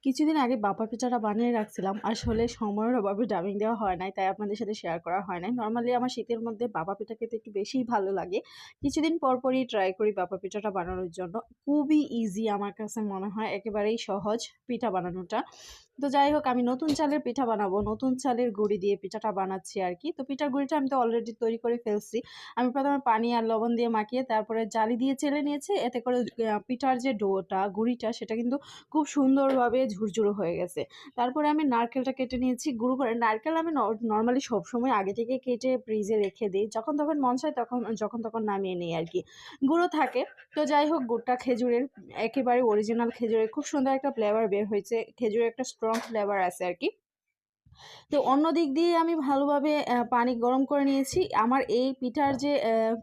কিছুদিন আগে ভাপা পিঠাটা বানিয়ে রাখছিলাম। আসলে সময়ের অভাবে ডাবিং দেওয়া হয় নাই। তাই আপনাদের সাথে শেয়ার করা হয় নাই। নরমালি আমার শীতের মধ্যে ভাপা পিঠা খেতে একটু বেশিই ভালো লাগে। কিছুদিন পরই ট্রাই করি ভাপা পিঠাটা বানানোর জন্য। খুবই ইজি আমার কাছে মনে হয়। একেবারেই সহজ পিঠা বানানোটা। তো যাই হোক আমি নতুন চালের পিঠা বানাবো। নতুন চালের গুঁড়ি দিয়ে পিঠাটা বানাচ্ছি আরকি। তো পিঠার গুঁড়িটা আমি তো অলরেডি তৈরি করে ফেলছি। আমি ১ম এ পানি আর লবণ দিয়ে মাখিয়ে তারপরে জালি দিয়ে চেলে নিয়েছি। এতে করে পিঠার যে ডোটা, গুঁড়িটা সেটা কিন্তু খুব সুন্দরভাবে ঝুরঝুরে হয়ে গেছে। তারপরে আমি নারকেলটা কেটে নিয়েছি গুঁড়ো করে। নারকেল আমি নরমালি সবসময় আগে থেকে কেটে ফ্রিজে রেখে দেই। যখন তখন মন চায় যখন তখন নামিয়ে নেই আরকি। গুঁড়ো থাকে। তো যাই হোক গুড়টা খেজুরের একেবারে অরিজিনাল খেজুরের খুব সুন্দর একটা ফ্লেভার বের হয়েছে। খেজুরের একটা স্ট্রং ফ্লেভার আছে আরকি। তো অন্য দিক দিয়ে আমি ভালোভাবে পানি গরম করে নিয়েছি। আমার এই পিঠার যে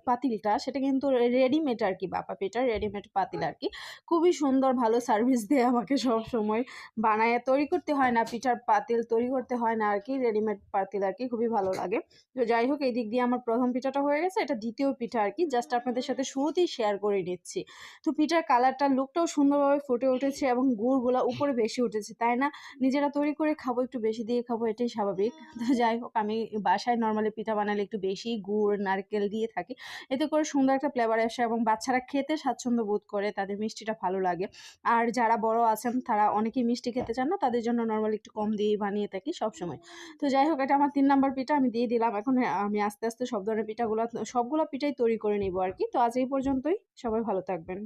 পাতিলটা সেটা কিন্তু রেডিমেড আরকি ভাপা পিঠার রেডিমেড পাতিল আরকি। খুবই সুন্দর ভালো সার্ভিস দেয় আমাকে সবসময়। বানায়ে তৈরি করতে হয় না, পিঠার পাতিল তৈরি করতে হয় না আরকি। রেডিমেড পাতিল আরকি খুবই ভালো লাগে। তো যাই হোক এই দিক দিয়ে আমার ১ম পিঠাটা হয়ে গেছে। এটা ২য় পিঠা আরকি। জাস্ট আপনাদের সাথে শুরুতেই শেয়ার করে নিচ্ছি। তো পিঠার কালারটা লুকটাও সুন্দরভাবে ফুটে উঠেছে এবং গুড়গুলা উপরে বেশি উঠেছে, তাই না? নিজেরা তৈরি করে খাবো, একটু বেশি দিয়ে খাবো এটাই স্বাভাবিক। তো যাই হোক আমি বাসায় নরমালি পিঠা বানালে একটু বেশি গুড়, নারকেল দিয়ে থাকি। এতে করে সুন্দর একটা ফ্লেভার আসে এবং বাচ্চারা খেতে স্বাচ্ছন্দ্য বোধ করে, তাদের মিষ্টিটা ভালো লাগে। আর যারা বড় আছেন তারা অনেকেই মিষ্টি খেতে চান না, তাদের জন্য নরমালি একটু কম দিয়েই বানিয়ে থাকি সবসময়। তো যাই হোক এটা আমার ৩ নাম্বার পিঠা আমি দিয়ে দিলাম। এখন আমি আস্তে, আস্তে সব ধরনের পিঠাগুলা সবগুলা পিঠাই তৈরি করে নিবো আরকি। তো আজ এই পর্যন্তই। সবাই ভালো থাকবেন।